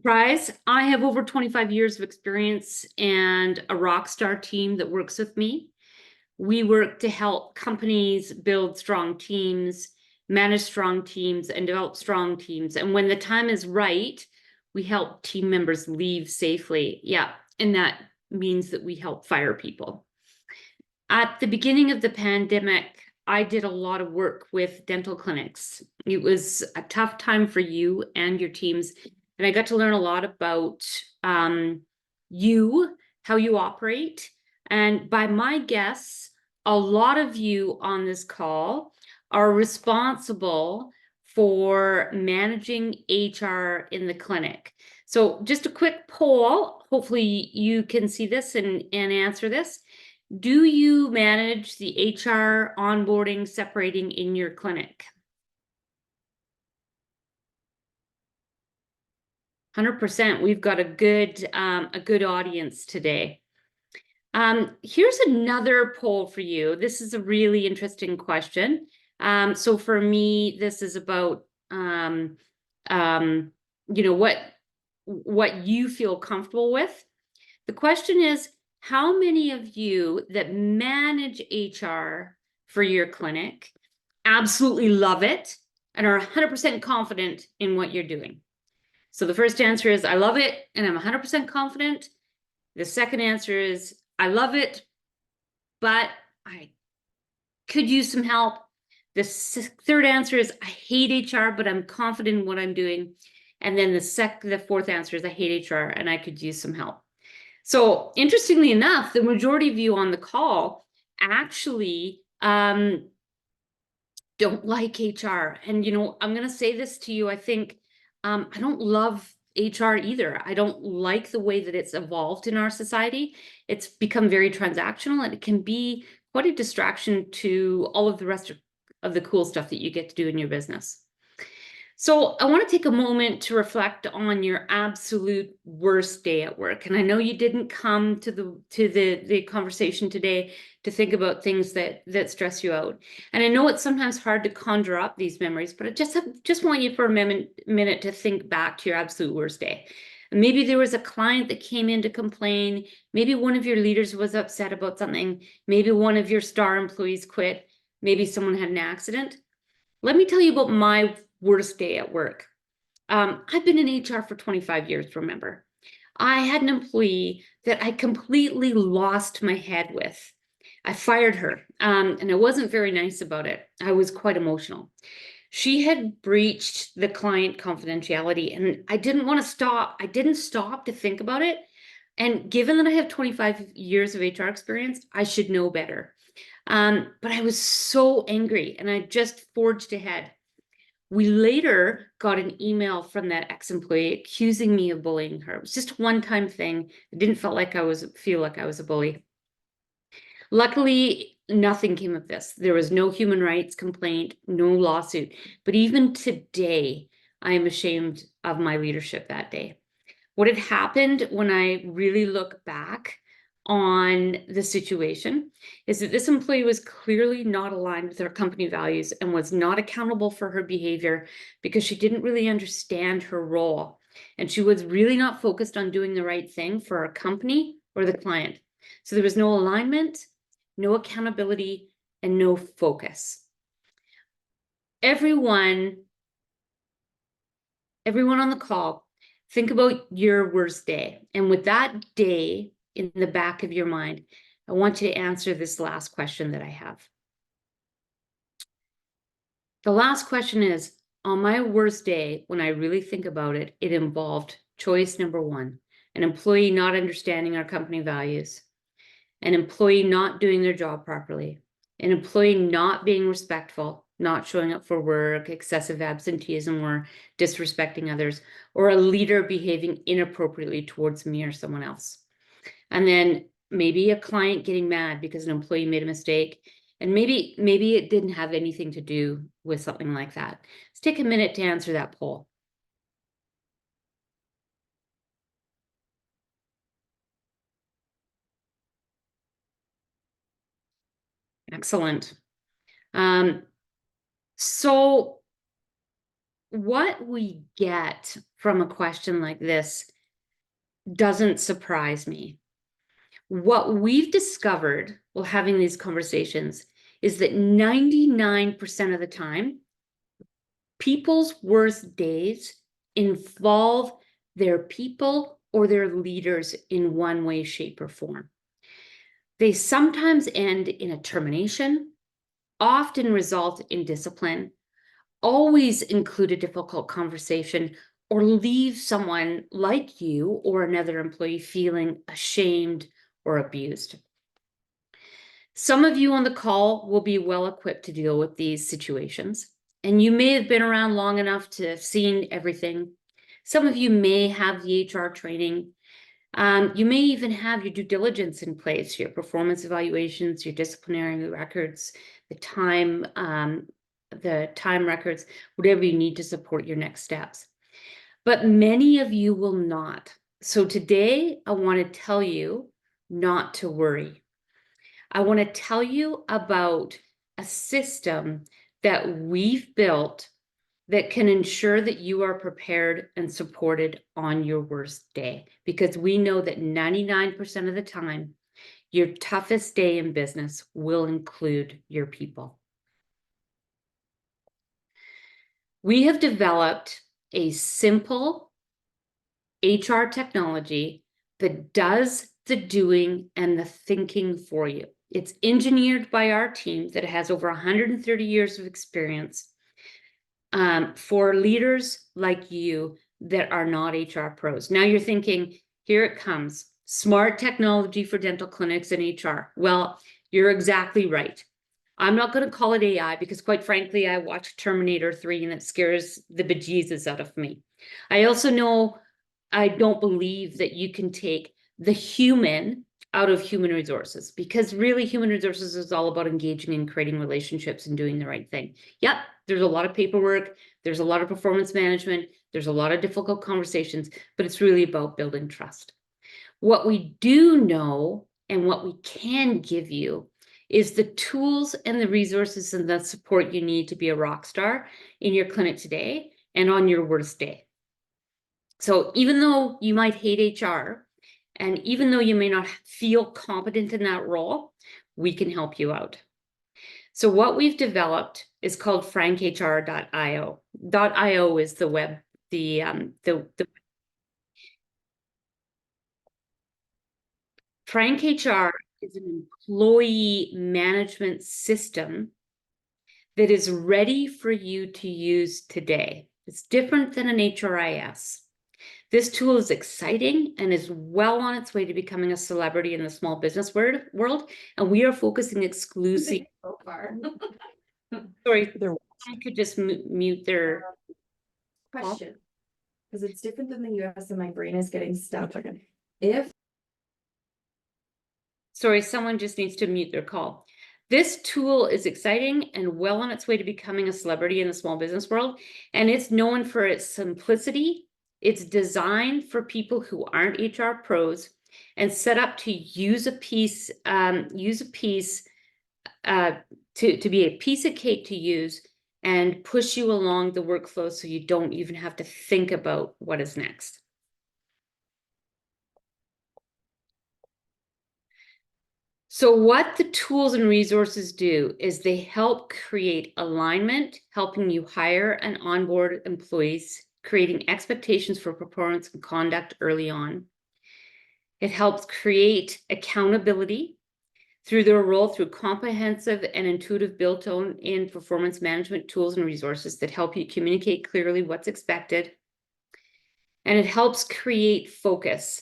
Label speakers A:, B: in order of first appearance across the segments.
A: Surprise, I have over 25 years of experience and a rockstar team that works with me. We work to help companies build strong teams, manage strong teams, and develop strong teams. And when the time is right, we help team members leave safely. Yeah, and that means that we help fire people. At the beginning of the pandemic, I did a lot of work with dental clinics. It was a tough time for you and your teams, and I got to learn a lot about you, how you operate. And by my guess, a lot of you on this call are responsible for managing HR in the clinic. So just a quick poll. Hopefully you can see this and answer this. Do you manage the HR onboarding, separating in your clinic? 100%. We've got a good audience today. Here's another poll for you. This is a really interesting question. So for me, this is about what you feel comfortable with. The question is, how many of you that manage HR for your clinic absolutely love it and are 100% confident in what you're doing? So the first answer is, I love it and I'm 100% confident. The second answer is, I love it, but I could use some help. The third answer is, I hate HR, but I'm confident in what I'm doing. And then the fourth answer is, I hate HR and I could use some help. So interestingly enough, the majority of you on the call actually don't like HR. And, I'm going to say this to you. I think I don't love HR either. I don't like the way that it's evolved in our society. It's become very transactional, and it can be quite a distraction to all of the rest of the cool stuff that you get to do in your business. So I want to take a moment to reflect on your absolute worst day at work. And I know you didn't come to the conversation today to think about things that stress you out. And I know it's sometimes hard to conjure up these memories, but I just want you for a minute to think back to your absolute worst day. And maybe there was a client that came in to complain. Maybe one of your leaders was upset about something. Maybe one of your star employees quit. Maybe someone had an accident. Let me tell you about my worst day at work. I've been in HR for 25 years, remember. I had an employee that I completely lost my head with. I fired her, and I wasn't very nice about it. I was quite emotional. She had breached the client confidentiality, and I didn't want to stop. I didn't stop to think about it. And given that I have 25 years of HR experience, I should know better. But I was so angry, and I just forged ahead. We later got an email from that ex-employee accusing me of bullying her. It was just a one-time thing. It didn't feel like I was a bully. Luckily, nothing came of this. There was no human rights complaint, no lawsuit. But even today, I am ashamed of my leadership that day. What had happened, when I really look back on the situation, is that this employee was clearly not aligned with our company values and was not accountable for her behavior because she didn't really understand her role. And she was really not focused on doing the right thing for our company or the client. So there was no alignment, no accountability, and no focus. Everyone on the call, think about your worst day. And with that day in the back of your mind, I want you to answer this last question that I have. The last question is, on my worst day, when I really think about it, it involved choice number one, an employee not understanding our company values, an employee not doing their job properly, an employee not being respectful, not showing up for work, excessive absenteeism, or disrespecting others, or a leader behaving inappropriately towards me or someone else. And then maybe a client getting mad because an employee made a mistake. And maybe it didn't have anything to do with something like that. Let's take a minute to answer that poll. Excellent. So what we get from a question like this doesn't surprise me. What we've discovered while having these conversations is that 99% of the time, people's worst days involve their people or their leaders in one way, shape, or form. They sometimes end in a termination, often result in discipline, always include a difficult conversation, or leave someone like you or another employee feeling ashamed or abused. Some of you on the call will be well equipped to deal with these situations, and you may have been around long enough to have seen everything. Some of you may have the HR training. You may even have your due diligence in place, your performance evaluations, your disciplinary records, the time records, whatever you need to support your next steps. But many of you will not. So today, I want to tell you not to worry. I want to tell you about a system that we've built that can ensure that you are prepared and supported on your worst day, because we know that 99% of the time, your toughest day in business will include your people. We have developed a simple HR technology that does the doing and the thinking for you. It's engineered by our team that has over 130 years of experience for leaders like you that are not HR pros. Now you're thinking, here it comes, smart technology for dental clinics and HR. Well, you're exactly right. I'm not going to call it AI because, quite frankly, I watched Terminator 3 and it scares the bejesus out of me. I also know I don't believe that you can take the human out of human resources, because really human resources is all about engaging and creating relationships and doing the right thing. Yep, there's a lot of paperwork, there's a lot of performance management, there's a lot of difficult conversations, but it's really about building trust. What we do know and what we can give you is the tools and the resources and the support you need to be a rock star in your clinic today and on your worst day. So even though you might hate HR, and even though you may not feel competent in that role, we can help you out. So what we've developed is called frankhr.io. .io is the web, Frank HR is an employee management system that is ready for you to use today. It's different than an HRIS. This tool is exciting and is well on its way to becoming a celebrity in the small business world, and we are focusing exclusively.
B: So far.
A: Sorry, I could just mute their
B: Question, because it's different than the US and my brain is getting stuck. If
A: Sorry, someone just needs to mute their call. This tool is exciting and well on its way to becoming a celebrity in the small business world, and it's known for its simplicity. It's designed for people who aren't HR pros and set up to use a piece, to be a piece of cake to use and push you along the workflow so you don't even have to think about what is next. So what the tools and resources do is they help create alignment, helping you hire and onboard employees, creating expectations for performance and conduct early on. It helps create accountability through their role through comprehensive and intuitive built-in performance management tools and resources that help you communicate clearly what's expected. And it helps create focus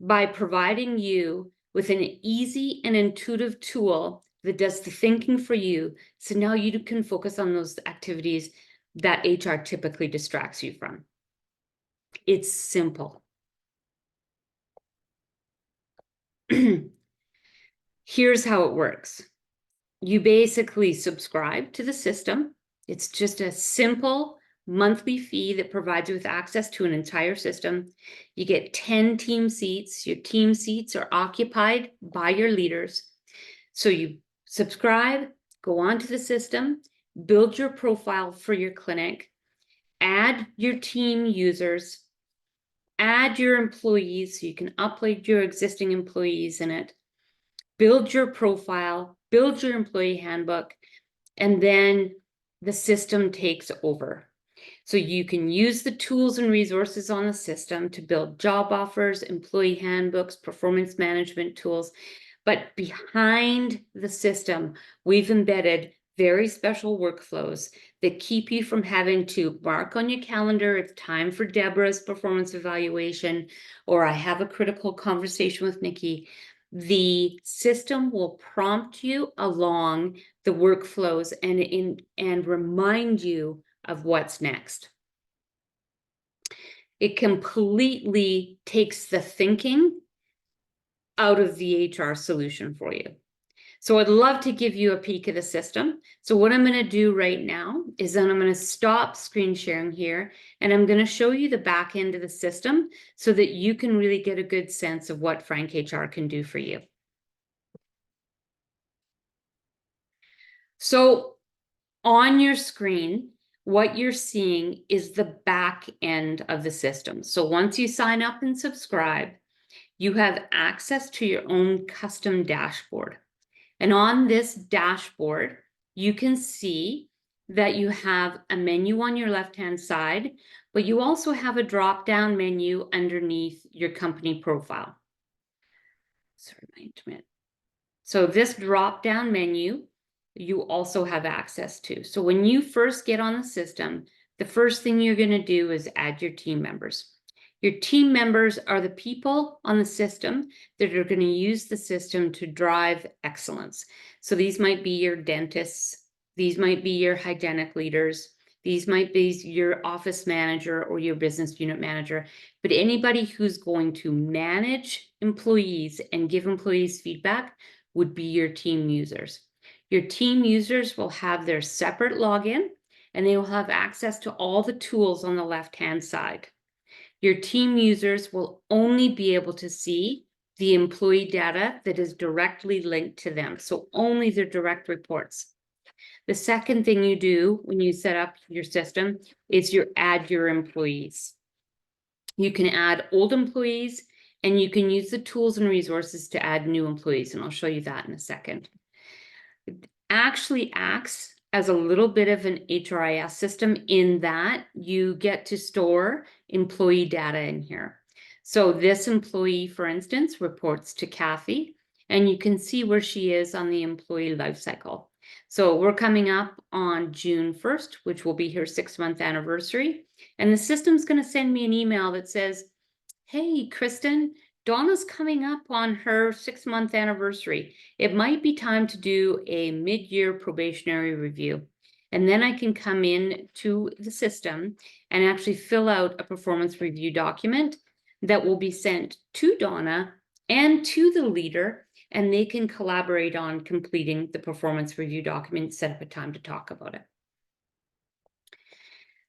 A: by providing you with an easy and intuitive tool that does the thinking for you. So now you can focus on those activities that HR typically distracts you from. It's simple. Here's how it works. You basically subscribe to the system. It's just a simple monthly fee that provides you with access to an entire system. You get 10 team seats. Your team seats are occupied by your leaders. So you subscribe, go onto the system, build your profile for your clinic, add your team users, add your employees, so you can upload your existing employees in it, build your profile, build your employee handbook, and then the system takes over. So you can use the tools and resources on the system to build job offers, employee handbooks, performance management tools. But behind the system, we've embedded very special workflows that keep you from having to mark on your calendar, it's time for Deborah's performance evaluation, or I have a critical conversation with Nikki. The system will prompt you along the workflows and remind you of what's next. It completely takes the thinking out of the HR solution for you. So I'd love to give you a peek of the system. So what I'm going to do right now is then I'm going to stop screen sharing here, and I'm going to show you the back end of the system so that you can really get a good sense of what Frank HR can do for you. So on your screen, what you're seeing is the back end of the system. So once you sign up and subscribe, you have access to your own custom dashboard. And on this dashboard, you can see that you have a menu on your left-hand side, but you also have a drop-down menu underneath your company profile. Sorry, my internet. So this drop-down menu, you also have access to. So when you first get on the system, the first thing you're going to do is add your team members. Your team members are the people on the system that are going to use the system to drive excellence. So these might be your dentists, these might be your hygienic leaders, these might be your office manager or your business unit manager, but anybody who's going to manage employees and give employees feedback would be your team users. Your team users will have their separate login, and they will have access to all the tools on the left-hand side. Your team users will only be able to see the employee data that is directly linked to them, so only their direct reports. The second thing you do when you set up your system is you add your employees. You can add old employees, and you can use the tools and resources to add new employees, and I'll show you that in a second. It actually acts as a little bit of an HRIS system in that you get to store employee data in here. So this employee, for instance, reports to Kathy, and you can see where she is on the employee life cycle. So we're coming up on June 1st, which will be her 6-month anniversary. And the system's going to send me an email that says, hey, Kristen, Donna's coming up on her 6-month anniversary. It might be time to do a mid-year probationary review. And then I can come in to the system and actually fill out a performance review document that will be sent to Donna and to the leader, and they can collaborate on completing the performance review document, set up a time to talk about it.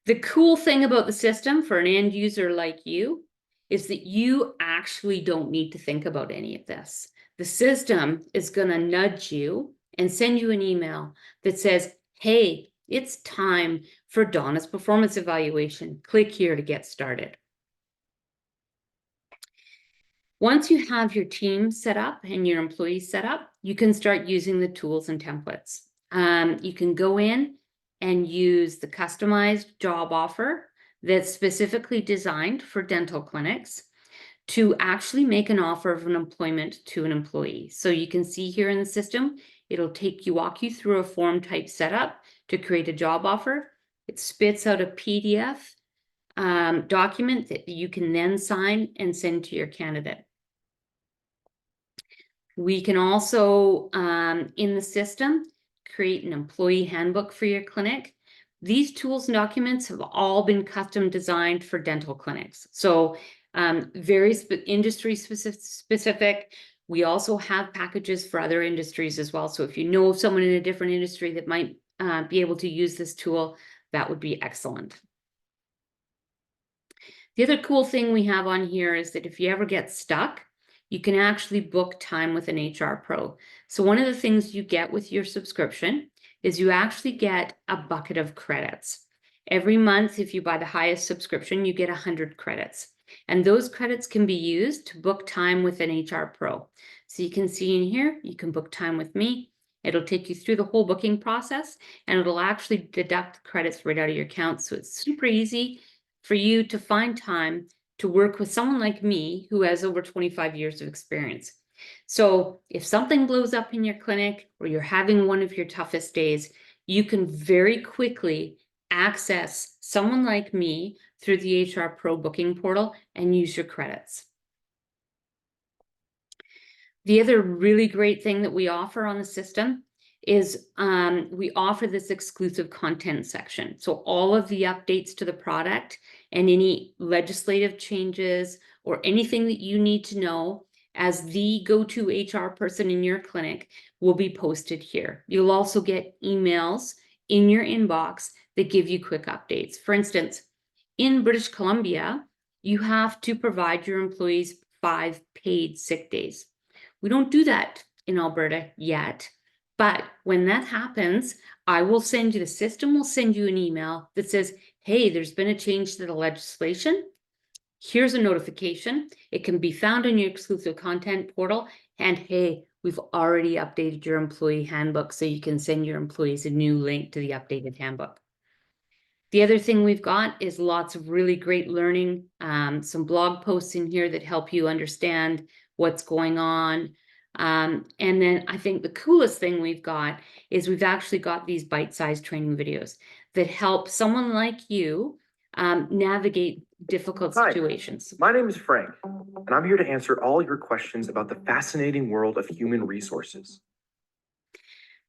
A: The cool thing about the system for an end user like you is that you actually don't need to think about any of this. The system is going to nudge you and send you an email that says, hey, it's time for Donna's performance evaluation. Click here to get started. Once you have your team set up and your employees set up, you can start using the tools and templates. You can go in and use the customized job offer that's specifically designed for dental clinics to actually make an offer of an employment to an employee. So you can see here in the system, it'll walk you through a form type setup to create a job offer. It spits out a PDF document that you can then sign and send to your candidate. We can also, in the system, create an employee handbook for your clinic. These tools and documents have all been custom designed for dental clinics. So very industry specific. We also have packages for other industries as well. So if you know someone in a different industry that might be able to use this tool, that would be excellent. The other cool thing we have on here is that if you ever get stuck, you can actually book time with an HR pro. So one of the things you get with your subscription is you actually get a bucket of credits. Every month, if you buy the highest subscription, you get 100 credits. And those credits can be used to book time with an HR pro. So you can see in here, you can book time with me. It'll take you through the whole booking process, and it'll actually deduct credits right out of your account. So it's super easy for you to find time to work with someone like me who has over 25 years of experience. So if something blows up in your clinic or you're having one of your toughest days, you can very quickly access someone like me through the HR Pro booking portal and use your credits. The other really great thing that we offer on the system is we offer this exclusive content section. So all of the updates to the product and any legislative changes or anything that you need to know as the go-to HR person in your clinic will be posted here. You'll also get emails in your inbox that give you quick updates. For instance, in British Columbia, you have to provide your employees 5 paid sick days. We don't do that in Alberta yet, but when that happens, the system will send you an email that says, hey, there's been a change to the legislation. Here's a notification. It can be found in your exclusive content portal. And hey, we've already updated your employee handbook, so you can send your employees a new link to the updated handbook. The other thing we've got is lots of really great learning, some blog posts in here that help you understand what's going on. And then I think the coolest thing we've got is we've actually got these bite-sized training videos that help someone like you navigate difficult
C: Hi,
A: situations.
C: my name is Frank, and I'm here to answer all your questions about the fascinating world of human resources.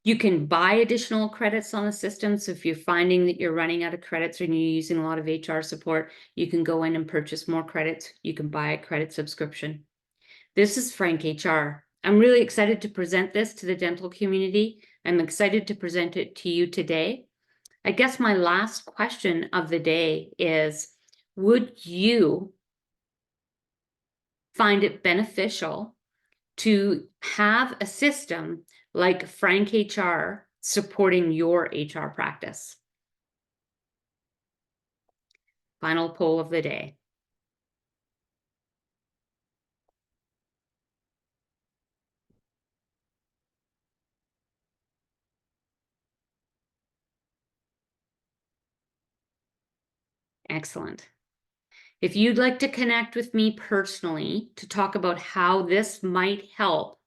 A: You can buy additional credits on the system. So if you're finding that you're running out of credits or you're using a lot of HR support, you can go in and purchase more credits. You can buy a credit subscription. This is Frank HR. I'm really excited to present this to the dental community. I'm excited to present it to you today. I guess my last question of the day is, would you find it beneficial to have a system like Frank HR supporting your HR practice? Final poll of the day. Excellent. If you'd like to connect with me personally to talk about how this might help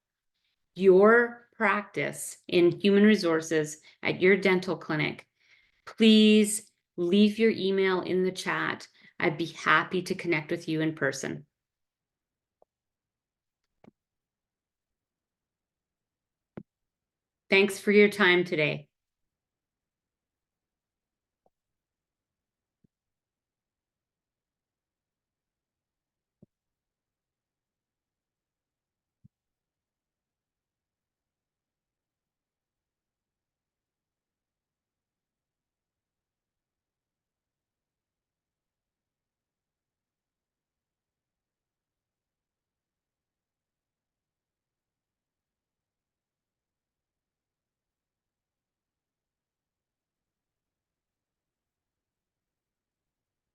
A: your practice in human resources at your dental clinic, please leave your email in the chat. I'd be happy to connect with you in person. Thanks for your time today.